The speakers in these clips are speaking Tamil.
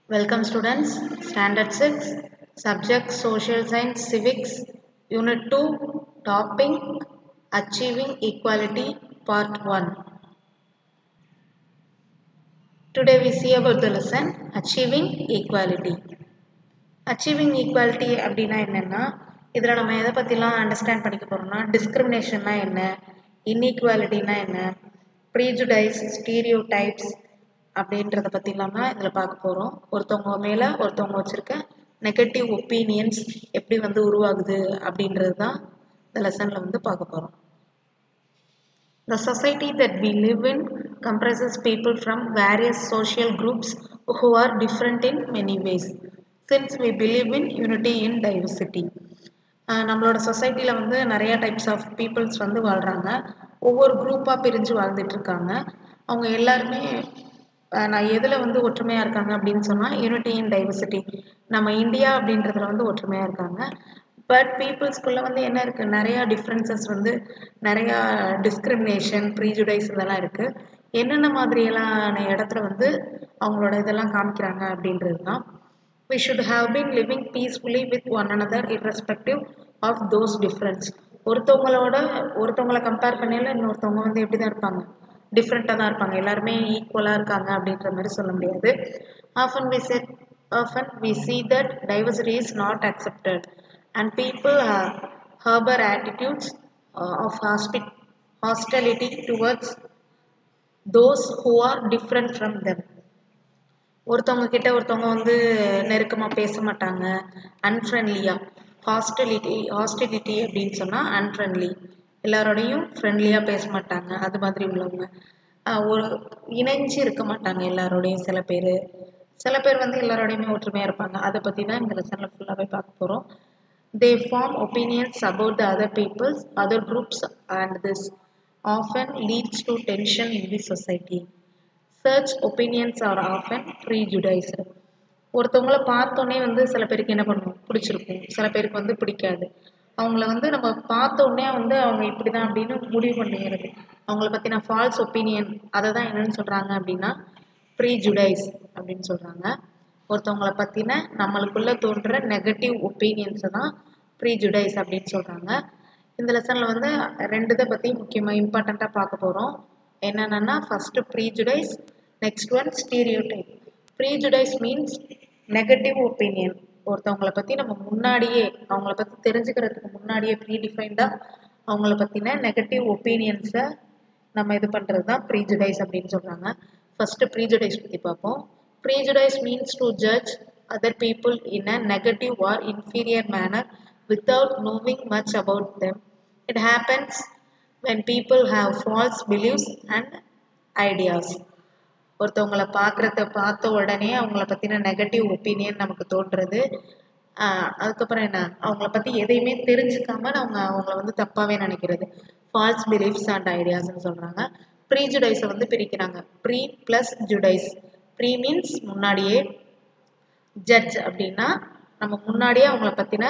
Welcome students, Standard 6, Subject Social Science Civics, Unit 2, Topic Achieving Equality, Part 1. Today we see about the lesson Achieving Equality. Achieving Equality அப்படின்னா என்னன்னா இதில் நம்ம எதை பற்றிலாம் அண்டர்ஸ்டாண்ட் பண்ணிக்க போகிறோம்னா டிஸ்கிரிமினேஷன்னா என்ன, இன்இக்வாலிட்டினா என்ன, ப்ரீஜுடைஸ், ஸ்டீரியோடைப்ஸ் அப்படின்றத பற்றி இல்லாமல் இதில் பார்க்க போகிறோம். ஒருத்தவங்க மேலே ஒருத்தவங்க வச்சுருக்க நெகட்டிவ் ஒப்பீனியன்ஸ் எப்படி வந்து உருவாகுது அப்படின்றது தான் இந்த லெசனில் வந்து பார்க்க போகிறோம். The society that we live in comprises people from various social groups who are different in many ways. Since we believe in unity in diversity. நம்மளோட சொசைட்டியில் வந்து நிறைய டைப்ஸ் ஆஃப் பீப்புள்ஸ் வந்து வாழ்கிறாங்க. ஒவ்வொரு குரூப்பாக பிரிஞ்சு வாழ்ந்துட்டு இருக்காங்க. அவங்க எல்லாருமே நான் எதில் வந்து ஒற்றுமையாக இருக்காங்க அப்படின்னு சொன்னால் யூனிட்டி இன் டைவர்சிட்டி. நம்ம இந்தியா அப்படின்றதுல வந்து ஒற்றுமையாக இருக்காங்க. பட் பீப்புள்ஸ்குள்ளே வந்து என்ன இருக்குது, நிறையா டிஃப்ரென்சஸ் வந்து நிறையா டிஸ்கிரிமினேஷன், ப்ரீஜுடைஸ் இதெல்லாம் இருக்குது. என்னென்ன மாதிரியெல்லாம் இடத்துல வந்து அவங்களோட இதெல்லாம் காமிக்கிறாங்க அப்படின்றது தான். We should have been living peacefully with one another irrespective of those difference. ஒருத்தவங்களை கம்பேர் பண்ணல இன்னொருத்தவங்க வந்து எப்படி தான் இருப்பாங்க, டிஃப்ரெண்ட்டாக தான் இருப்பாங்க. எல்லாருமே ஈக்குவலாக இருக்காங்க அப்படின்ற மாதிரி சொல்ல முடியாது. Often we see that diversity is not accepted and people harbor attitudes of hostility towards those who are different from them. ஒருத்தவங்க கிட்ட ஒருத்தவங்க வந்து நெருக்கமாக பேச மாட்டாங்க, அன்ஃப்ரெண்ட்லியாக. ஹாஸ்டிலிட்டி அப்படின்னு சொன்னால் அன்ஃப்ரெண்ட்லி, எல்லாரோடையும் ஃப்ரெண்ட்லியாக பேச மாட்டாங்க. அது மாதிரி உள்ளவங்க ஒரு இணைஞ்சு இருக்க மாட்டாங்க எல்லாரோடையும். சில பேர் வந்து எல்லாரோடையுமே ஒற்றுமையாக இருப்பாங்க. அதை பற்றி தான் இந்த லெசனில் ஃபுல்லாகவே பார்க்க போகிறோம். They form opinions about the other peoples, other groups, and this often leads to tension in the society. Such opinions are often prejudiced. ஒருத்தவங்கள பார்த்தோன்னே வந்து சில பேருக்கு என்ன பண்ணுவோம், பிடிச்சிருக்கும், சில பேருக்கு வந்து பிடிக்காது. அவங்கள வந்து நம்ம பார்த்தோன்னே வந்து அவங்க இப்படி தான் அப்படின்னு முடிவு பண்ணிடுறது. அவங்கள பற்றின ஃபால்ஸ் ஒப்பீனியன், அதை தான் என்னென்னு சொல்கிறாங்க அப்படின்னா ப்ரீஜுடைஸ் அப்படின்னு சொல்கிறாங்க. ஒருத்தவங்கள பற்றின நம்மளுக்குள்ளே தோன்ற நெகட்டிவ் ஒப்பீனியன்ஸை தான் ப்ரீஜுடைஸ் அப்படின்னு சொல்கிறாங்க. இந்த லெசனில் வந்து ரெண்டு இதை பற்றி முக்கியமாக இம்பார்ட்டண்ட்டாக பார்க்க போகிறோம். என்னென்னா first prejudice, next one stereotype. Prejudice means negative opinion. ஒருத்தவங்களை பற்றி நம்ம முன்னாடியே, அவங்கள பற்றி தெரிஞ்சுக்கிறதுக்கு முன்னாடியே ப்ரீடிஃபைன்டாக அவங்கள பற்றின நெகட்டிவ் ஒப்பீனியன்ஸை நம்ம இது பண்ணுறது தான் ப்ரீஜுடைஸ் அப்படின்னு சொல்கிறாங்க. ஃபஸ்ட்டு ப்ரீஜுடைஸ் பற்றி பார்ப்போம். Prejudice means to judge other people in a negative or inferior manner without knowing much about them. It happens when people have false beliefs and ideas. ஒருத்தவங்களை பார்த்த உடனே அவங்கள பற்றின நெகட்டிவ் ஒப்பீனியன் நமக்கு தோன்றுறது. அதுக்கப்புறம் என்ன, அவங்கள பற்றி எதையுமே தெரிஞ்சுக்காம அவங்கள வந்து தப்பாகவே நினைக்கிறது. ஃபால்ஸ் பிலீஃப்ஸ் அண்ட் ஐடியாஸ்ன்னு சொல்கிறாங்க. ப்ரீஜுடைஸை வந்து பிரிக்கிறாங்க. Pre plus judice. Pre means முன்னாடியே, ஜட்ஜ் அப்படின்னா நம்ம முன்னாடியே அவங்கள பற்றின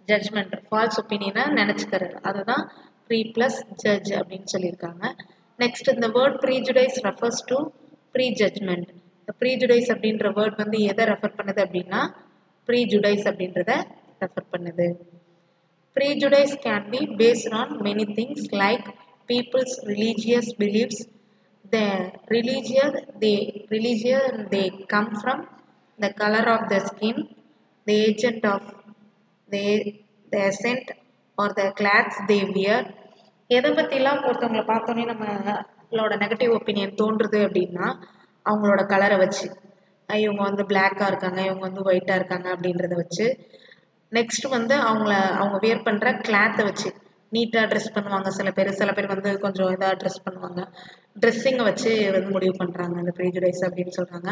ஜட்ஜ்மெண்ட், ஃபால்ஸ் ஒப்பீனியனை நினச்சிக்கிறது. அதுதான் ப்ரீ ப்ளஸ் ஜட்ஜ் அப்படின்னு சொல்லியிருக்காங்க. நெக்ஸ்ட், இந்த word prejudice refers to prejudgment. இந்த ப்ரீஜுடைஸ் அப்படின்ற வேர்ட் வந்து எதை ரெஃபர் பண்ணுது அப்படின்னா ப்ரீஜுடைஸ் அப்படின்றத ரெஃபர் பண்ணுது. Prejudice can be based on many things like people's religious beliefs, the religion they come from, the color of the skin, the accent or the clothes they wear. எதை பற்றிலாம் ஒருத்தவங்களை பார்த்தோன்னே நம்மளோட நெகட்டிவ் ஒப்பீனியன் தோன்றுது அப்படின்னா அவங்களோட கலரை வச்சு, இவங்க வந்து பிளாக்காக இருக்காங்க, இவங்க வந்து ஒயிட்டாக இருக்காங்க அப்படின்றத வச்சு. நெக்ஸ்ட் வந்து அவங்க வியர் பண்ணுற கிளாத்தை வச்சு, நீட்டாக ட்ரெஸ் பண்ணுவாங்க சில பேர் வந்து கொஞ்சம் இதாக ட்ரெஸ் பண்ணுவாங்க. ட்ரெஸ்ஸிங்கை வச்சு வந்து முடிவு பண்ணுறாங்க இந்த ப்ரீஜுடைஸ் அப்படின்னு சொல்கிறாங்க.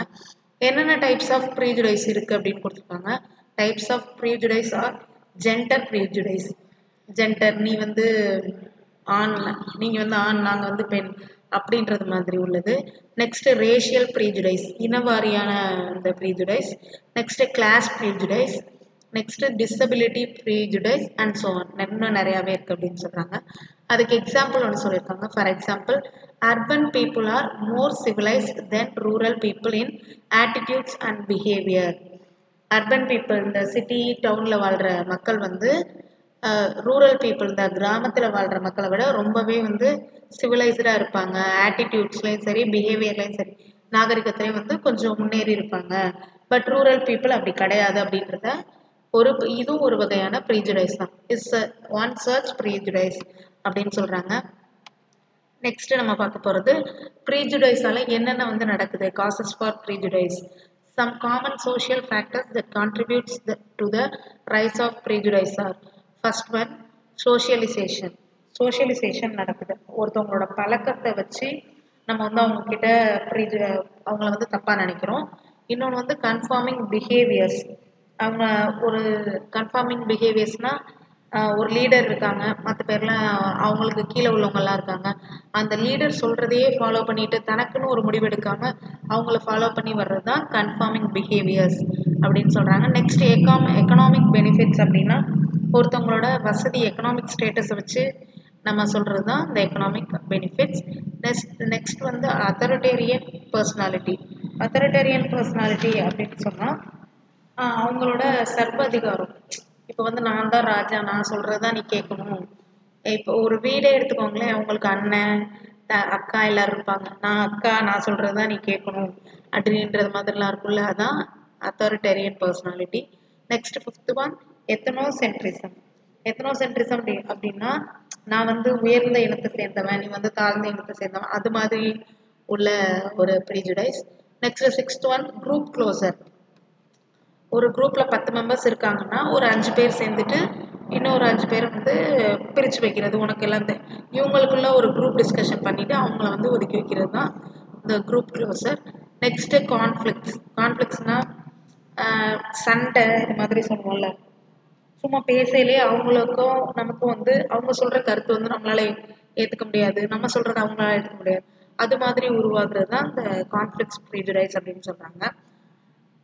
என்னென்ன டைப்ஸ் ஆஃப் ப்ரீஜுடைஸ் இருக்குது அப்படின்னு கொடுத்துருக்காங்க. Types of prejudice are gender prejudice. Gender, நீ வந்து ஆண், நீங்கள் வந்து ஆண், நாங்கள் வந்து பெண் அப்படின்றது மாதிரி உள்ளது. நெக்ஸ்ட்டு ரேஷியல் ப்ரீஜுடைஸ், இனவாரியான இந்த prejudice. Next class prejudice, next disability prejudice and so on, இன்னும் நிறையாவே இருக்குது அப்படின்னு சொல்கிறாங்க. அதுக்கு எக்ஸாம்பிள் ஒன்று சொல்லியிருக்காங்க. For example, urban people are more civilised then rural people in attitudes and behaviour. Urban people, இந்த சிட்டி டவுனில் வாழ்கிற மக்கள் வந்து ரூரல் பீப்புள், இந்த கிராமத்தில் வாழ்கிற மக்களை விட ரொம்பவே வந்து சிவிலைஸ்டாக இருப்பாங்க. ஆட்டிடியூட்ஸ்லேயும் சரி, பிஹேவியர்லேயும் சரி, நாகரிகத்துலேயும் வந்து கொஞ்சம் முன்னேறி இருப்பாங்க. பட் ரூரல் பீப்புள் அப்படி கிடையாது அப்படின்றத இதுவும் ஒரு வகையான ப்ரீஜுடைஸ் தான். இஸ் ஒன் சர்ச் ப்ரீஜுடைஸ் அப்படின்னு சொல்கிறாங்க. நெக்ஸ்ட் நம்ம பார்க்க போகிறது ப்ரீஜுடைஸால் என்னென்ன வந்து நடக்குது, causes for prejudice. Some common social factors that contributes to the rise of prejudice are: first one, socialization. Socialization நடக்குது. ஒருத்தவங்களோட பழக்கத்தை வச்சு நம்ம வந்து அவங்கக்கிட்ட அவங்கள வந்து தப்பாக நினைக்கிறோம். இன்னொன்று வந்து கன்ஃபார்மிங் பிஹேவியர்ஸ். அவங்க ஒரு கன்ஃபார்மிங் பிஹேவியர்ஸ்னால், ஒரு லீடர் இருக்காங்க, மற்ற பேர்லாம் அவங்களுக்கு கீழே உள்ளவங்கெல்லாம் இருக்காங்க. அந்த லீடர் சொல்கிறதையே ஃபாலோ பண்ணிட்டு தனக்குன்னு ஒரு முடிவு எடுக்காமல் அவங்கள ஃபாலோ பண்ணி வர்றது தான் கன்ஃபார்மிங் பிஹேவியர்ஸ் அப்படின்னு சொல்கிறாங்க. நெக்ஸ்ட் எக்கனாமிக் பெனிஃபிட்ஸ் அப்படின்னா, ஒருத்தவங்களோட வசதி, எக்கனாமிக் ஸ்டேட்டஸை வச்சு நம்ம சொல்கிறது தான் இந்த எக்கனாமிக் பெனிஃபிட்ஸ். நெக்ஸ்ட் வந்து அத்தாரிட்டேரியன் பர்சனாலிட்டி. அத்தாரிட்டேரியன் பர்சனாலிட்டி அப்படின்னு சொன்னால் அவங்களோட சர்வாதிகாரம். இப்போ வந்து நான் தான் ராஜா, நான் சொல்கிறது தான் நீ கேட்கணும். இப்போ ஒரு வீடே எடுத்துக்கோங்களேன், அவங்களுக்கு அண்ணன் அக்கா எல்லோரும் இருப்பாங்க. நான் சொல்கிறது தான் நீ கேட்கணும் அப்படின்றது மாதிரிலாம் இருக்குல்ல, அதான் authoritarian personality. Next fifth one, ethnocentrism. Ethnocentrism அப்படின்னா, நான் வந்து உயர்ந்த இனத்தை சேர்ந்தவன், நீ வந்து தாழ்ந்த இனத்தை சேர்ந்தவன், அது மாதிரி உள்ள ஒரு prejudice. Next sixth one, group closure. ஒரு குரூப்பில் 10 மெம்பர்ஸ் இருக்காங்கன்னா ஒரு 5 பேர் சேர்ந்துட்டு இன்னொரு 5 பேரை வந்து பிரித்து வைக்கிறது. உனக்கு எல்லாம் இவங்களுக்குள்ள ஒரு குரூப் டிஸ்கஷன் பண்ணிவிட்டு அவங்கள வந்து ஒதுக்கி வைக்கிறது தான் இந்த குரூப் க்ளோசர். Next conflicts. கான்ஃப்ளிக்ட்ஸ்னால் சண்டை, இது மாதிரி சொல்லுவோம்ல, சும்மா பேசலே அவங்களுக்கும் நமக்கும் வந்து அவங்க சொல்கிற கருத்து வந்து நம்மளால ஏற்றுக்க முடியாது, நம்ம சொல்கிறத அவங்களால ஏற்றுக்க முடியாது, அது மாதிரி உருவாக்குறது தான் இந்த கான்ஃப்ளிக்ட்ஸ் ப்ரீஜுடைஸ் அப்படின்னு சொல்கிறாங்க.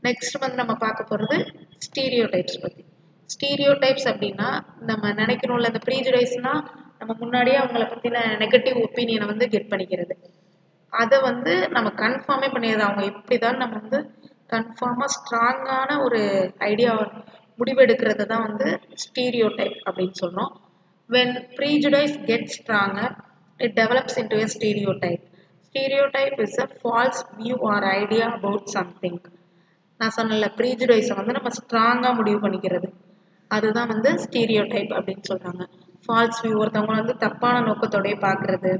நெக்ஸ்ட் வந்து நம்ம பார்க்க போகிறது ஸ்டீரியோ டைப்ஸ் பற்றி. ஸ்டீரியோ டைப்ஸ் அப்படின்னா, நம்ம நினைக்கணும்ல, இந்த ப்ரீஜுடைஸ்னால் நம்ம முன்னாடியே அவங்கள பற்றின நெகட்டிவ் ஒப்பீனியனை வந்து கெட் பண்ணிக்கிறது. அதை வந்து நம்ம கன்ஃபார்மே பண்ணிடுறது. அவங்க இப்படி தான் நம்ம வந்து கன்ஃபார்மாக ஸ்ட்ராங்கான ஒரு ஐடியா முடிவெடுக்கிறது தான் வந்து ஸ்டீரியோ டைப் அப்படின்னு சொல்கிறோம். when prejudice gets stronger, it develops into a stereotype. Stereotype is a false view or idea about something. நான் சொன்னல, ப்ரீஜுடைஸை வந்து நம்ம ஸ்ட்ராங்காக முடிவு பண்ணிக்கிறது, அதுதான் வந்து ஸ்டீரியோடைப் அப்படின்னு சொல்கிறாங்க. ஃபால்ஸ் வியூ, ஒருத்தவங்க வந்து தப்பான நோக்கத்தோடய பார்க்குறது,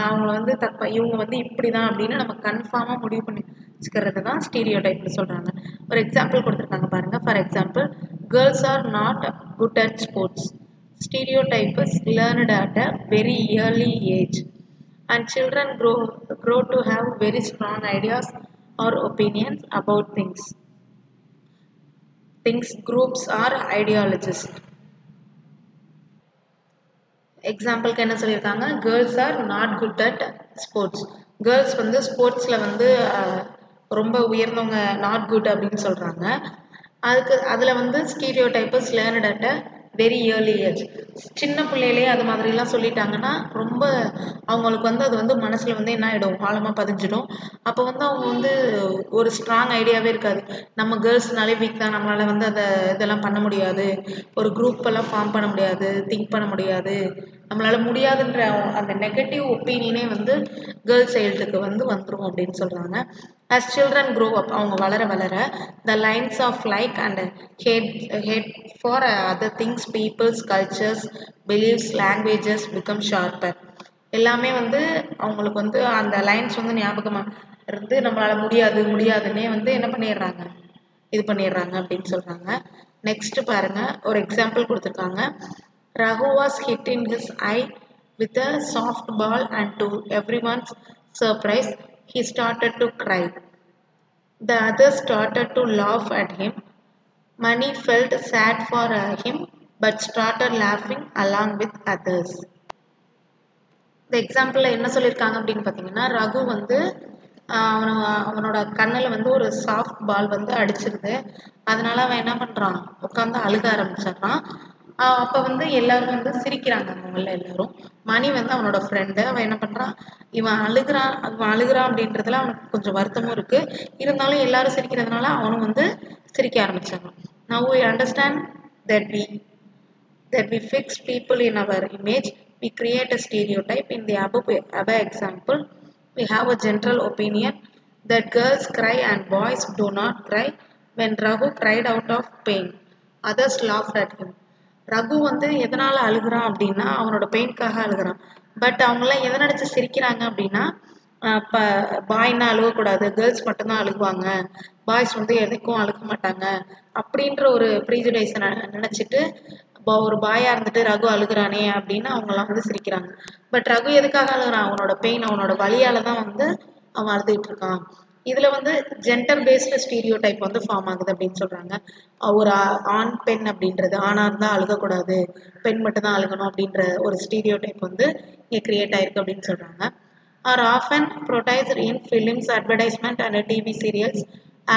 அவங்கள வந்து இவங்க வந்து இப்படி தான் அப்படின்னு நம்ம கன்ஃபார்மாக முடிவு பண்ணி வச்சுக்கிறது தான் ஸ்டீரியோடைப்னு சொல்கிறாங்க. ஒரு எக்ஸாம்பிள் கொடுத்துருக்காங்க பாருங்கள். For example, girls are not good at sports. Stereotype is learned at a very early age, and children grow to have very strong ideas or opinions about things, groups or ideologies. எக்ஸாம்பிளுக்கு என்ன சொல்லியிருக்காங்க, girls are not good at sports. Girls வந்து ஸ்போர்ட்ஸில் வந்து ரொம்ப உயர்ந்தவங்க, நாட் குட் அப்படின்னு சொல்கிறாங்க. அதில் வந்து stereotypes learned at a very early age. சின்ன பிள்ளையிலே அது மாதிரிலாம் சொல்லிட்டாங்கன்னா ரொம்ப அவங்களுக்கு வந்து அது வந்து மனசில் வந்து என்ன ஆகிடும், ஆழமாக பதிஞ்சிடும். அப்போ வந்து அவங்க வந்து ஒரு ஸ்ட்ராங் ஐடியாவே இருக்காது. நம்ம கேர்ள்ஸ்னாலே வீக் தான், நம்மளால் வந்து இதெல்லாம் பண்ண முடியாது, ஒரு குரூப்பெல்லாம் ஃபார்ம் பண்ண முடியாது, திங்க் பண்ண முடியாது, நம்மளால் முடியாதுன்ற அந்த நெகட்டிவ் ஒப்பீனியனே வந்து கேர்ள்ஸ் சைல்டுக்கு வந்து வந்துடும் அப்படின்னு சொல்கிறாங்க. as children grow up, அவங்க வளர வளர the lines of like and hate for other things, people's cultures, beliefs, languages become sharper. எல்லாமே வந்து அவங்களுக்கு வந்து அந்த லைன்ஸ் வந்து ஞாபகமாக இருந்து நம்மளால் முடியாதுன்னே வந்து என்ன பண்ணிடுறாங்க, இது பண்ணிடுறாங்க அப்படின்னு சொல்கிறாங்க. நெக்ஸ்ட் பாருங்கள், ஒரு எக்ஸாம்பிள் கொடுத்துருக்காங்க. Raghu was hit in his eye with a soft ball, and to everyone's surprise, he started to cry. The others started to laugh at him. Mani felt sad for him, but started laughing along with others. இந்த எக்ஸாம்பிளில் என்ன சொல்லியிருக்காங்க அப்படின்னு பார்த்தீங்கன்னா, ரகு வந்து அவனோட கண்ணில் வந்து ஒரு சாஃப்ட் பால் வந்து அடிச்சிருது. அதனால அவன் என்ன பண்ணுறான், உட்காந்து அழுக ஆரம்பிச்சிடுறான். அப்போ வந்து எல்லாரும் வந்து சிரிக்கிறாங்க. அவங்கள எல்லாரும். மணி வந்து அவனோட ஃப்ரெண்டு. அவன் என்ன பண்ணுறான், இவன் அழுகிறான் அப்படின்றதுல அவனுக்கு கொஞ்சம் வருத்தமும் இருக்குது. இருந்தாலும் எல்லாரும் சிரிக்கிறதுனால அவனும் வந்து சிரிக்க ஆரம்பிச்சிடுறான். Now we understand that we fix people in our image. We create a stereotype. In the above example, we have a general opinion that girls cry and boys do not cry. When Raghu cried out of pain, others laughed at him. Raghu வந்து எதனால அழுகுறான் அப்படின்னா அவனோட பெயின்காக அழுகுறான். பட் அவங்களாம் எதை நினைச்சு சிரிக்கிறாங்க அப்படின்னா, இப்போ பாய்னா அழுகக்கூடாது, கேர்ள்ஸ் மட்டும்தான் அழுகுவாங்க, பாய்ஸ் வந்து எதுக்கும் அழுக மாட்டாங்க அப்படின்ற ஒரு ப்ரீஜுடைஸை நினச்சிட்டு ஒரு பாயா இருந்துட்டு ரகு அழுகுறானே அப்படின்னு அவங்கெல்லாம் வந்து சிரிக்கிறாங்க. பட் ரகு எதுக்காக அழுகுறான், அவனோட பெயின், அவனோட வலியால தான் வந்து அவன் அழுதுகிட்டு இருக்கான். இதுல வந்து ஜெண்டர் பேஸ்டு ஸ்டீரியோ டைப் வந்து ஃபார்ம் ஆகுது அப்படின்னு சொல்றாங்க. ஒரு ஆண் பெண் அப்படின்றது, ஆணா இருந்தா அழுகக்கூடாது, பெண் மட்டும் தான் அழுகணும் அப்படின்ற ஒரு ஸ்டீரியோ டைப் வந்து இங்கே கிரியேட் ஆயிருக்கு அப்படின்னு சொல்றாங்க. Are often portrayed in films, advertisement and TV serials.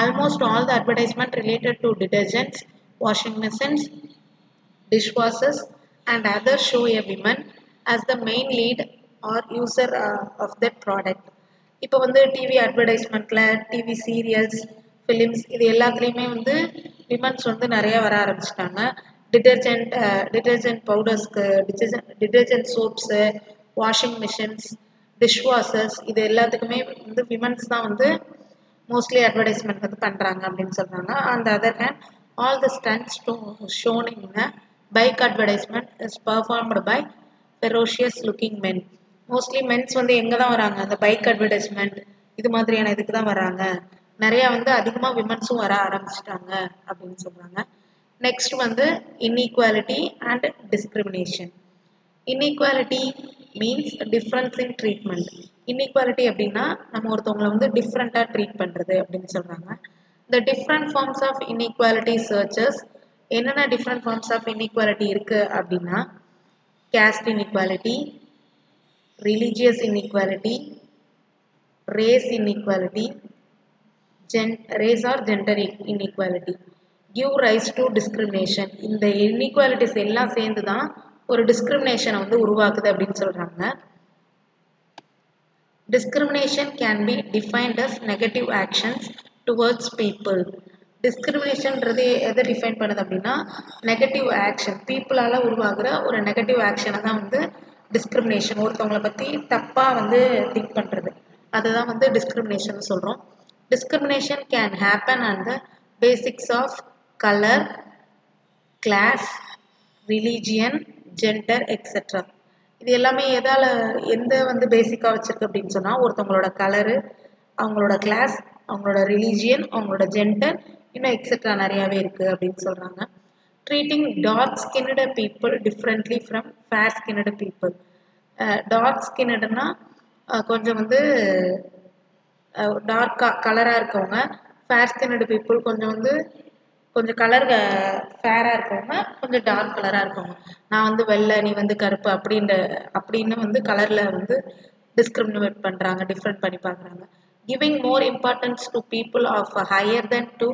Almost all the advertisement related to detergents, washing machines, dishwashers and others show a woman as the main lead or user of that product. இப்போ வந்து டிவி அட்வர்டைஸ்மெண்ட்டில், டிவி சீரியல்ஸ், ஃபிலிம்ஸ் இது எல்லாத்துலேயுமே வந்து விமன்ஸ் வந்து நிறைய வர ஆரம்பிச்சிட்டாங்க. டிட்டர்ஜென்ட் பவுடர்ஸ்க்கு, detergent soaps, washing machines, dishwashers இது எல்லாத்துக்குமே வந்து விமன்ஸ் தான் வந்து மோஸ்ட்லி அட்வர்டைஸ்மெண்ட் வந்து பண்ணுறாங்க அப்படின்னு சொல்கிறாங்க. அந்த other hand, all the stunts shown in a bike advertisement is performed by ferocious looking men. Mostly mens வந்து எங்கே தான் வராங்க, அந்த பைக் அட்வர்டைஸ்மெண்ட் இது மாதிரியான இதுக்கு தான் வராங்க. நிறையா வந்து அதிகமாக விமன்ஸும் வர ஆரம்பிச்சிட்டாங்க அப்படின்னு சொல்கிறாங்க. நெக்ஸ்ட் வந்து inequality and discrimination. Inequality means difference in treatment. Inequality அப்படின்னா நம்ம ஒருத்தவங்களை வந்து டிஃப்ரெண்ட்டாக ட்ரீட் பண்ணுறது அப்படின்னு சொல்கிறாங்க. The different forms of inequality searches. என்னென்ன டிஃப்ரெண்ட் ஃபார்ம்ஸ் ஆஃப் இன்இக்வாலிட்டி இருக்குது அப்படின்னா, caste inequality, religious inequality, race inequality, race or gender inequality give rise to discrimination. இந்த inequalities எல்லாம் சேர்ந்து தான் ஒரு டிஸ்கிரிமினேஷனை வந்து உருவாக்குது அப்படின்னு சொல்கிறாங்க. Discrimination can be defined as negative actions towards people. டிஸ்கிரிமினேஷன்றது எதை டிஃபைன் பண்ணுது அப்படின்னா, நெகட்டிவ் ஆக்ஷன், பீப்புளால் உருவாகிற ஒரு நெகட்டிவ் ஆக்ஷனை தான் வந்து டிஸ்கிரிமினேஷன். ஒருத்தவங்களை பற்றி தப்பாக வந்து திங்க் பண்ணுறது, அதுதான் வந்து டிஸ்கிரிமினேஷன் சொல்கிறோம். Discrimination can happen on the basics of colour, class, religion, gender etcetera. இது எல்லாமே எதால், எந்த வந்து பேசிக்காக வச்சுருக்கு அப்படின்னு சொன்னால், ஒருத்தவங்களோட கலரு, அவங்களோட கிளாஸ், அவங்களோட ரிலீஜியன், அவங்களோட ஜெண்டர், இன்னும் எக்ஸெட்ரா நிறையாவே இருக்குது அப்படின்னு சொல்கிறாங்க. Treating dark skinned people differently from fair skinned people. Dark ஸ்கின்னடுனா கொஞ்சம் வந்து டார்க்காக கலராக இருக்கவங்க, ஃபேர் ஸ்கின்னடு பீப்புள் கொஞ்சம் கலர் ஃபேராக இருக்கவங்க, கொஞ்சம் டார்க் கலராக இருக்கவங்க. நான் வந்து வெள்ளை, நீ வந்து கருப்பு அப்படின்னு வந்து கலரில் வந்து டிஸ்கிரிமினேட் பண்ணுறாங்க, டிஃப்ரெண்ட் பண்ணி பார்க்குறாங்க. Giving more importance to people of higher than to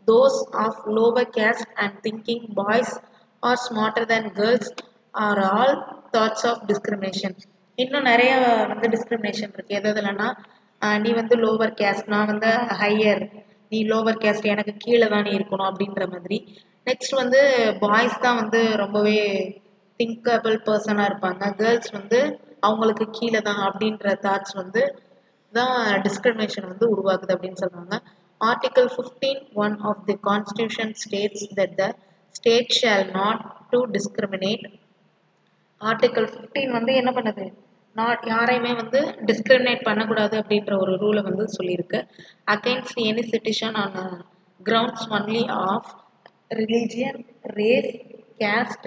those of lower caste and thinking boys are smarter than girls are all thoughts of discrimination. இன்னும் நிறைய வந்து டிஸ்கிரிமினேஷன் இருக்குது. எதுலன்னா, நீ வந்து லோவர் கேஸ்ட், நான் வந்து ஹையர், நீ லோவர் கேஸ்ட், எனக்கு கீழே தான் நீ இருக்கணும் அப்படின்ற மாதிரி. நெக்ஸ்ட் வந்து பாய்ஸ் தான் வந்து ரொம்பவே திங்கபிள் பர்சனாக இருப்பாங்க, கேர்ள்ஸ் வந்து அவங்களுக்கு கீழே தான் அப்படின்ற தாட்ஸ் வந்து தான் டிஸ்கிரிமினேஷன் வந்து உருவாக்குது அப்படின்னு சொல்கிறாங்க. Article 15(1) of the Constitution states that the state shall not to discriminate. Article 15 வந்து என்ன பண்ணுது, யாரையுமே வந்து டிஸ்கிரிமினேட் பண்ணக்கூடாது அப்படின்ற ஒரு ரூலை வந்து சொல்லியிருக்கு. Against any citizen on grounds only of religion, race, caste,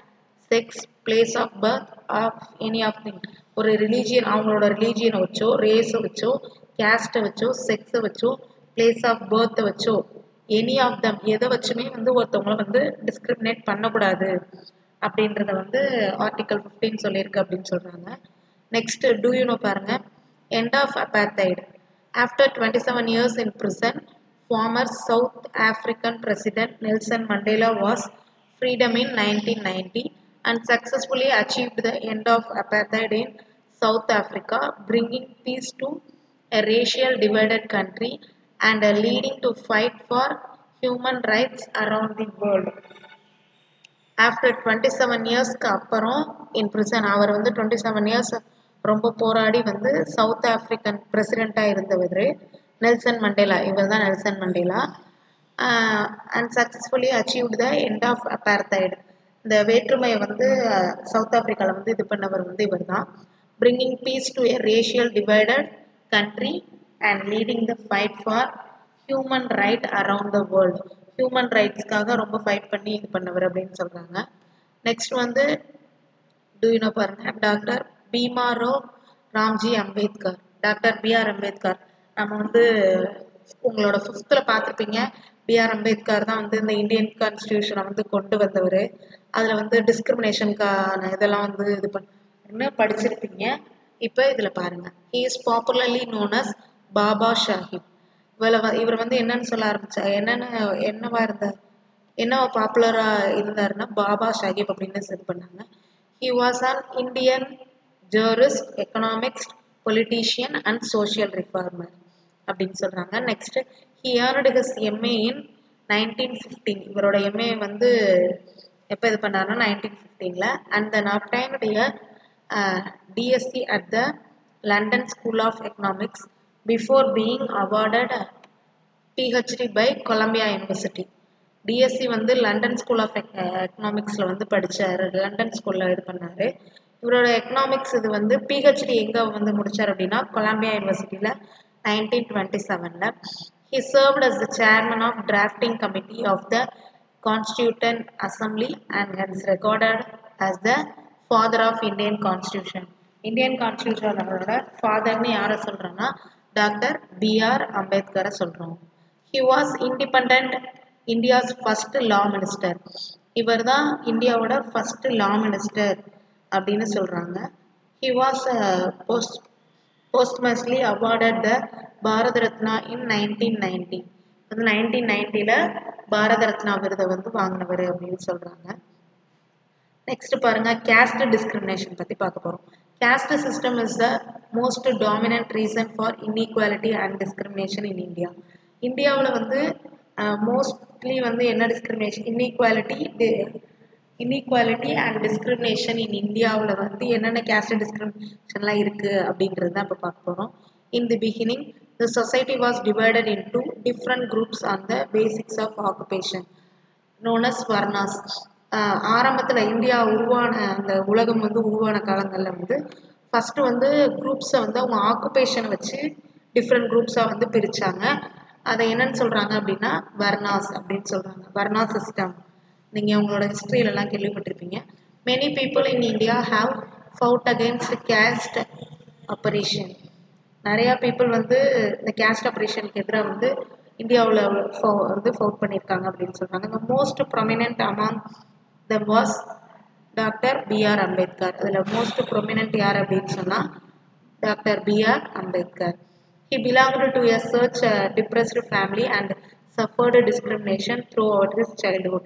sex, place of birth of any of thing. ஒரு ரிலீஜியன், அவங்களோட ரிலீஜியனை வச்சோ, ரேஸை வச்சோ, கேஸ்ட்டை வச்சோ, செக்ஸை வச்சோ, பிளேஸ் ஆஃப் பர்த்தை வச்சோ, எனி ஆஃப் தம் எதை வச்சுமே வந்து ஒருத்தவங்களை வந்து டிஸ்கிரிமினேட் பண்ணக்கூடாது அப்படின்றத வந்து ஆர்டிகல் 15 சொல்லியிருக்கு அப்படின்னு சொல்கிறாங்க. நெக்ஸ்ட் டூ யூ நோ பாருங்க, end of அபார்த்தைடு. After 27 years in prison, former South African President Nelson Mandela was freedom in 1990 and successfully achieved the end of apartheid in South Africa, bringing peace to a racial divided country and leading to fight for human rights around the world. After 27 இயர்ஸ்க்கு அப்புறம் இன் பிரிசன் அவர் வந்து 27 இயர்ஸ் ரொம்ப போராடி வந்து சவுத் ஆஃப்ரிக்கன் பிரசிடெண்ட்டாக இருந்தவர் நெல்சன் மண்டேலா. இவர் தான் Nelson Mandela. And successfully achieved the end of apartheid. இந்த வேற்றுமையை வந்து சவுத் ஆஃப்ரிக்காவில் வந்து இது பண்ணவர் வந்து இவர் தான். Bringing peace to a racial divided country and leading the fight for human right around the world. Human ரைட்ஸ்க்காக ரொம்ப ஃபைட் பண்ணி இது பண்ணவர் அப்படின்னு சொல்கிறாங்க. நெக்ஸ்ட் வந்து டூயினோ பாருங்க, doctor Bhimrao Ramji Ambedkar. Doctor B R Ambedkar நம்ம வந்து உங்களோட 5th பார்த்துருப்பீங்க. பிஆர் அம்பேத்கர் தான் வந்து இந்த இந்தியன் கான்ஸ்டியூஷனை வந்து கொண்டு வந்தவர். அதில் வந்து டிஸ்கிரிமினேஷனுக்கான இதெல்லாம் வந்து இது பண்ண படிச்சிருப்பீங்க. இப்போ இதில் பாருங்கள், he is popularly known as Baba Sahib. இவர் வந்து என்னன்னு சொல்ல ஆரம்பிச்சா என்னவா பாப்புலராக இருந்தாருன்னா பாபா சாஹிப் அப்படின்னு இது பண்ணாங்க. He was an Indian jurist, economics, politician and social reformer அப்படின்னு சொல்கிறாங்க. Next he earned his MA in 1915. இவரோட எம்ஏ வந்து எப்போ இது பண்ணாருன்னா 1915. And then obtained DSc at the London School of Economics before being awarded PhD by Columbia University. DSc வந்து லண்டன் ஸ்கூல் ஆஃப் எக்கனாமிக்ஸில் வந்து படித்தார். லண்டன் ஸ்கூலில் இது பண்ணார். இவரோட எக்கனாமிக்ஸ் இது வந்து பிஹெச்டி எங்கே வந்து முடித்தார் அப்படின்னா கொலம்பியா யூனிவர்சிட்டியில் 1927. He served as the chairman of drafting committee of the Constituent Assembly and is regarded as the father of Indian Constitution. Indian கான்ஸ்டியூஷனோட ஃபாதர்னு யாரை சொல்கிறோன்னா டாக்டர் பிஆர் அம்பேத்கரை சொல்கிறோம். He was independent India's first law minister. இவர் தான் இந்தியாவோட ஃபர்ஸ்ட் லா மினிஸ்டர் அப்படின்னு சொல்கிறாங்க. He was posthumously awarded the Bharat Ratna in 1990. வந்து 1990 பாரத ரத்னா விருதை வந்து வாங்கினவர் அப்படின்னு சொல்கிறாங்க. நெக்ஸ்ட் பாருங்க, கேஸ்ட் டிஸ்கிரிமினேஷன் பற்றி பார்க்க போகிறோம். Caste system is the most dominant reason for inequality and discrimination in India. இந்தியாவில் வந்து மோஸ்ட்லி வந்து என்ன டிஸ்கிரிமினேஷன், இன்இக்வாலிட்டி அண்ட் டிஸ்கிரிமினேஷன் இன் இந்தியாவில் வந்து என்னென்ன கேஸ்ட் டிஸ்கிரிமினேஷன்லாம் இருக்குது அப்படின்றது தான் இப்போ பார்க்க போகிறோம். In the beginning the society was divided into different groups on the basics of occupation known as varnas. ஆரம்பத்தில் இந்தியா உருவான அந்த உலகம் வந்து உருவான காலங்களில் வந்து ஃபஸ்ட்டு வந்து குரூப்ஸை வந்து அவங்க ஆக்குபேஷனை வச்சு டிஃப்ரெண்ட் குரூப்ஸாக வந்து பிரித்தாங்க. அதை என்னன்னு சொல்கிறாங்க அப்படின்னா வர்னாஸ் அப்படின்னு சொல்கிறாங்க. வர்னா சிஸ்டம் நீங்கள் உங்களோட ஹிஸ்ட்ரியிலலாம் கேள்விப்பட்டிருப்பீங்க. Many people in India have fought against caste oppression. நிறையா பீப்புள் வந்து இந்த கேஸ்ட் ஆப்பரேஷனுக்கு எதிராக வந்து இந்தியாவில் வந்து ஃபவுட் பண்ணியிருக்காங்க அப்படின்னு சொல்கிறாங்க. the most prominent among them was doctor B R Ambedkar. அதில் மோஸ்ட் ப்ரொமினன்ட் யார் அப்படின்னு சொன்னால் doctor B R Ambedkar. He belonged to a such depressed family and suffered discrimination throughout his childhood.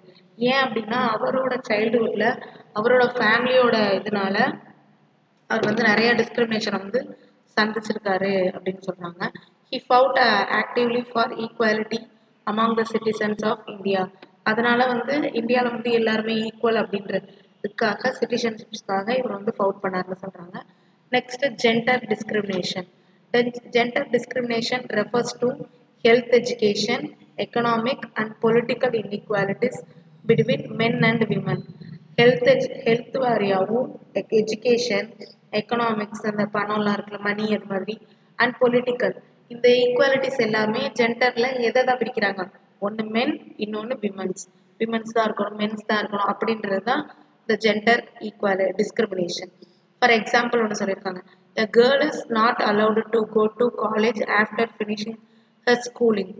ஏன் அப்படின்னா அவரோட சைல்டுஹுட்டில் அவரோட ஃபேமிலியோட இதனால அவர் வந்து நிறைய டிஸ்கிரிமினேஷனை வந்து சந்திச்சிருக்காரு அப்படின்னு சொல்கிறாங்க. He fought actively for equality among the citizens of India. அதனால் வந்து இந்தியாவில் வந்து எல்லாருமே ஈக்குவல் அப்படின்றதுக்காக சிட்டிசன்ஷிப்ஸ்க்காக இவர் வந்து ஃபவுட் பண்ணாருன்னு சொல்கிறாங்க. Next gender discrimination. Gender discrimination refers to health, education, economic and political inequalities between men and women. Health வாரியாகவும் education, economics அந்த பணம்லாம் இருக்குல்ல மணி அது மாதிரி அண்ட் பொலிட்டிக்கல் இந்த ஈக்குவாலிட்டிஸ் எல்லாமே ஜெண்டரில் எதை தான் பிரிக்கிறாங்க, ஒன்று மென் இன்னொன்று விமன்ஸ் தான் இருக்கணும், மென்ஸ் தான் இருக்கணும் அப்படின்றது தான் இந்த ஜெண்டர் டிஸ்கிரிமினேஷன். ஃபார் எக்ஸாம்பிள் ஒன்று சொல்லியிருக்காங்க, a girl is not allowed to go to college after finishing her schooling.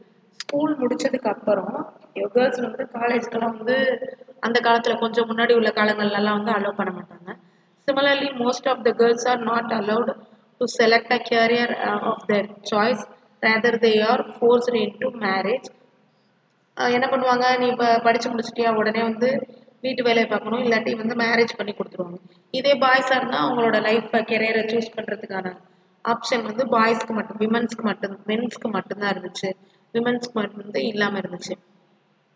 School முடிச்சதுக்கு அப்புறம் கேர்ள்ஸ் வந்து காலேஜ்க்கெல்லாம் வந்து அந்த காலத்தில் கொஞ்சம் முன்னாடி உள்ள காலங்கள்லாம் வந்து அலோவ் பண்ண மாட்டாங்க. Similarly, most of the girls are not allowed to select a career of their choice rather they are forced into marriage. என்ன பண்ணுவாங்க, நீ இப்போ படித்து முடிச்சிட்டியா உடனே வந்து வீட்டு வேலையை பார்க்கணும், இல்லாட்டி வந்து மேரேஜ் பண்ணி கொடுத்துருவாங்க. இதே பாய்ஸாக இருந்தால் அவங்களோட லைஃப்பை கெரியரை சூஸ் பண்ணுறதுக்கான ஆப்ஷன் வந்து பாய்ஸ்க்கு மட்டும், விமன்ஸ்க்கு மட்டும், மென்ஸ்க்கு மட்டும்தான் இருந்துச்சு, விமன்ஸ்க்கு மட்டும் வந்து இல்லாமல் இருந்துச்சு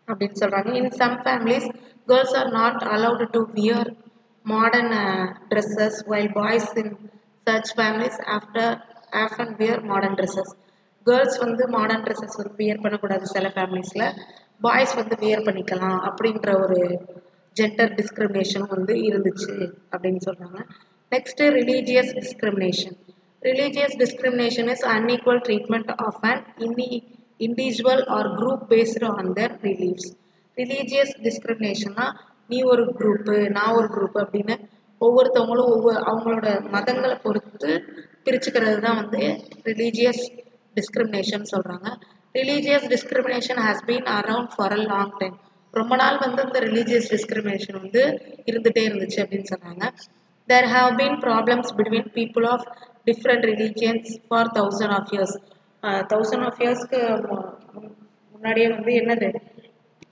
அப்படின்னு சொல்கிறாங்க. In some families girls are not allowed to wear modern dresses while boys in சர்ச் families often wear modern dresses. Girls வந்து மாடர்ன் ட்ரெஸ்ஸஸ் வந்து வியர் பண்ணக்கூடாது சில ஃபேமிலிஸில், பாய்ஸ் வந்து வியர் பண்ணிக்கலாம் அப்படின்ற ஒரு ஜெண்டர் டிஸ்கிரிமினேஷனும் வந்து இருந்துச்சு அப்படின்னு சொல்கிறாங்க. Next religious discrimination. Religious discrimination is unequal treatment of an individual or group based on their beliefs. Religious discrimination நீ ஒரு குரூப்பு நான் ஒரு குரூப் அப்படின்னு ஒவ்வொருத்தவங்களும் அவங்களோட மதங்களை பொறுத்து பிரிச்சுக்கிறது தான் வந்து ரிலீஜியஸ் டிஸ்கிரிமினேஷன் சொல்கிறாங்க. Religious discrimination has been around for a long time. ரொம்ப நாள் வந்து இந்த ரிலீஜியஸ் டிஸ்கிரிமினேஷன் வந்து இருந்துகிட்டே இருந்துச்சு அப்படின்னு சொன்னாங்க. There have been problems between people of different religions for thousands of years. Thousands of yearsக்கு முன்னாடியே வந்து என்னது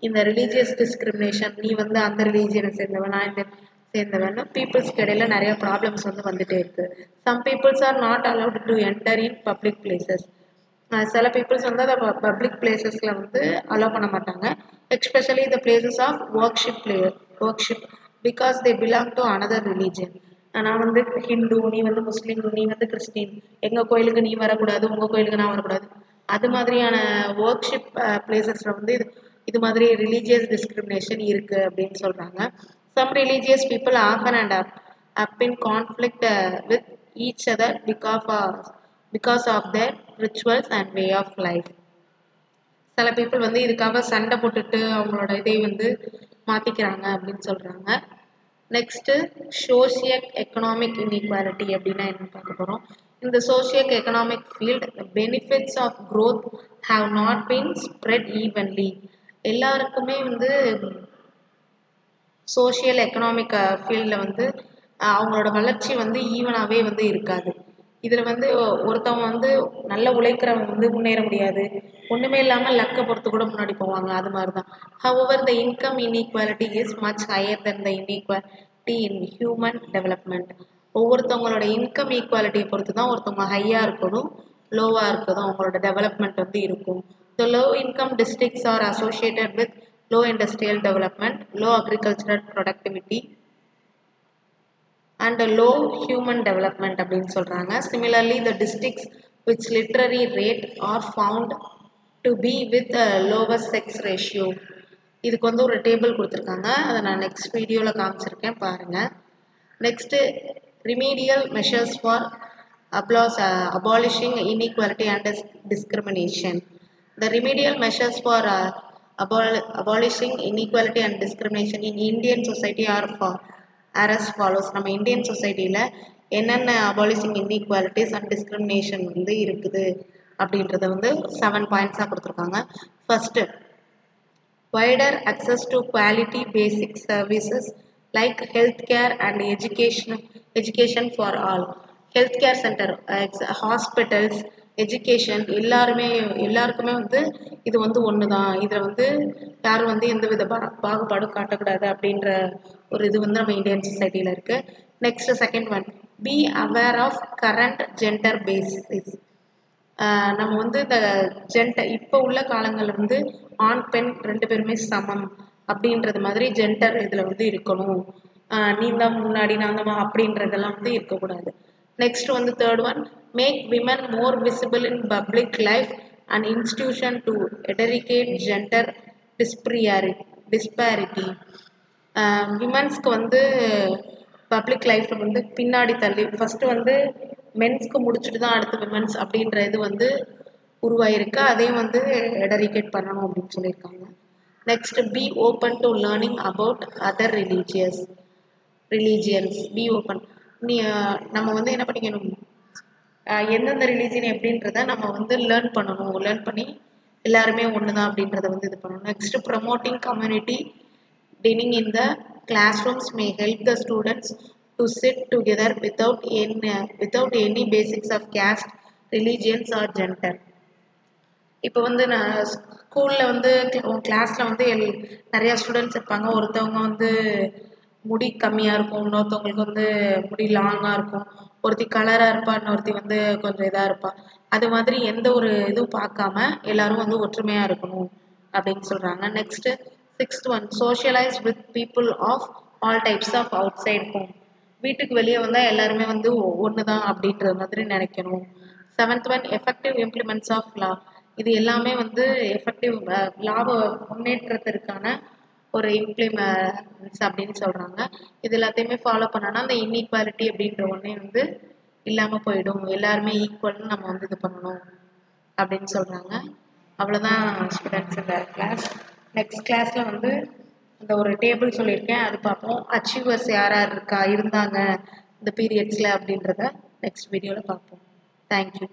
இந்த ரிலீஜியஸ் டிஸ்கிரிமினேஷன், நீ வந்து அந்த ரிலீஜியனை சேர்ந்தவன் நான் இந்த சேர்ந்தவன் பீப்புள்ஸ்க்கு இடையில நிறைய ப்ராப்ளம்ஸ் வந்து வந்துட்டே இருக்கு. Some peoples are not allowed to enter in public places. சில பீப்புள்ஸ் வந்து அதை பப்ளிக் பிளேசஸில் வந்து அலோவ் பண்ண மாட்டாங்க, especially the places of worship because they belong to another religion. நான் வந்து ஹிந்து, நீ வந்து முஸ்லீம், நீ வந்து கிறிஸ்டின், எங்கள் கோயிலுக்கு நீ வரக்கூடாது, உங்கள் கோயிலுக்கு நான் வரக்கூடாது. அது மாதிரியான ஒர்க்ஷிப் பிளேசஸில் வந்து இது மாதிரி ரிலீஜியஸ் டிஸ்கிரிமினேஷன் இருக்குது அப்படின்னு சொல்கிறாங்க. Some religious people often end up in conflict with each other because of their rituals and way of life. சில பீப்புள் வந்து இதுக்காக சண்டை போட்டுட்டு அவங்களோட இதை வந்து மாற்றிக்கிறாங்க அப்படின்னு சொல்கிறாங்க. நெக்ஸ்ட்டு சோசியல் எக்கனாமிக் இன்இக்வாலிட்டி அப்படின்னா என்ன பார்க்க போகிறோம். இந்த social economic field benefits of growth have not been spread evenly. எல்லாருக்குமே வந்து சோசியல் எக்கனாமிக் ஃபீல்டில் வந்து அவங்களோட வளர்ச்சி வந்து ஈவனாகவே வந்து இருக்காது. இதில் வந்து ஒருத்தவங்க வந்து நல்ல உழைக்கிறவங்க வந்து முன்னேற முடியாது, ஒன்றுமே இல்லாமல் லக்கை பொறுத்து கூட முன்னாடி போவாங்க, அது மாதிரி தான். However, the income inequality is much higher than the inequality in human development. ஒவ்வொருத்தவங்களோட இன்கம் ஈக்குவாலிட்டியை பொறுத்து தான் ஒருத்தவங்க ஹையாக இருக்கணும், லோவாக இருக்கதும் அவங்களோட டெவலப்மெண்ட் வந்து இருக்கும். The low income districts are associated with low industrial development, low agricultural productivity and low human development அப்படின்னு சொல்கிறாங்க. Similarly, the districts which literary rate are found to be with a lower sex ratio. இதுக்கு வந்து ஒரு டேபிள் கொடுத்துருக்காங்க, அதை நான் நெக்ஸ்ட் வீடியோவில் காமிச்சிருக்கேன் பாருங்கள். Next remedial measures for abolishing inequality and discrimination. The remedial measures for abolishing inequality and discrimination in Indian society are as follows. நம்ம இந்தியன் சொசைட்டியில் என்னென்ன அபாலிஷிங் இன்இக்வாலிட்டிஸ் அண்ட் டிஸ்கிரிமினேஷன் வந்து இருக்குது அப்படின்றத வந்து 7 பாயிண்ட்ஸாக கொடுத்துருக்காங்க. First, wider access to quality basic services like health care and education for all. Health care centre, hospitals, education எல்லாருக்குமே வந்து இது வந்து ஒன்று தான், இதில் வந்து யாரும் வந்து எந்த வித பாகுபாடும் காட்டக்கூடாது அப்படின்ற ஒரு இது வந்து நம்ம இந்தியன் சொசைட்டியில் இருக்குது. Next second one, be aware of current gender basis. நம்ம வந்து இந்த ஜெண்டர் இப்போ உள்ள காலங்களில் வந்து ஆண் பெண் 2 பேருமே சமம் அப்படின்றது மாதிரி ஜெண்டர் இதில் வந்து இருக்கணும், நீ தான் முன்னாடி நான் தான் அப்படின்றதெல்லாம் வந்து இருக்கக்கூடாது. நெக்ஸ்ட் வந்து third one, make women more visible in public life and institution to eradicate gender disparity. விமன்ஸ்க்கு வந்து பப்ளிக் லைஃப்பில் வந்து பின்னாடி தள்ளி, ஃபஸ்ட்டு வந்து மென்ஸ்க்கு முடிச்சுட்டு தான் அடுத்து விமன்ஸ் அப்படின்ற இது வந்து உருவாயிருக்கு, அதையும் வந்து எடரிகேட் பண்ணணும் அப்படின்னு சொல்லியிருக்காங்க. Next, be open to learning about other religions. Be open, நம்ம வந்து என்ன பண்ணிக்கணும், எந்தெந்த ரிலீஜியன் எப்படின்றத நம்ம வந்து லேர்ன் பண்ணி எல்லாருமே ஒன்று தான் அப்படின்றத வந்து இது பண்ணணும். Next, promoting community dining in the classrooms may help the students to sit together without any basics of caste, religions or gender. இப்போ வந்து நான் ஸ்கூலில் வந்து கிளாஸில் வந்து நிறையா ஸ்டூடெண்ட்ஸ் இருப்பாங்க. ஒருத்தவங்க வந்து முடி கம்மியாக இருக்கும், இன்னொருத்தவங்களுக்கு வந்து முடி லாங்காக இருக்கும், ஒருத்தி கலராக இருப்பா, இன்னொருத்தி வந்து கொஞ்சம் இதாக இருப்பா. அது மாதிரி எந்த ஒரு இதுவும் பார்க்காம எல்லாரும் வந்து ஒற்றுமையாக இருக்கணும் அப்படின்னு சொல்கிறாங்க. Next 6th one, socialise with people of all types of outside home. வீட்டுக்கு வெளியே வந்தால் எல்லாருமே வந்து ஒன்று தான் அப்படின்ற மாதிரி நினைக்கணும். 7th one, effective implements of law. இது எல்லாமே வந்து எஃபெக்டிவ் லாப முன்னேற்றத்திற்கான ஒரு இம்ப்ளிமெண்ட்ஸ் அப்படின்னு சொல்கிறாங்க. இது எல்லாத்தையுமே ஃபாலோ பண்ணோன்னா அந்த இன்இக்வாலிட்டி அப்படின்ற ஒன்றே வந்து இல்லாமல் போயிடும், எல்லாருமே ஈக்குவல்னு நம்ம வந்து இது பண்ணணும் அப்படின்னு சொல்கிறாங்க. அவ்வளோதான் ஸ்டூடெண்ட்ஸ் இந்த கிளாஸ். நெக்ஸ்ட் கிளாஸில் வந்து இந்த ஒரு டேபிள் சொல்லியிருக்கேன், அது பார்ப்போம். அச்சீவர்ஸ் யார் யார் இருந்தாங்க இந்த பீரியட்ஸில் அப்படின்றத நெக்ஸ்ட் வீடியோவில் பார்ப்போம். தேங்க்யூ.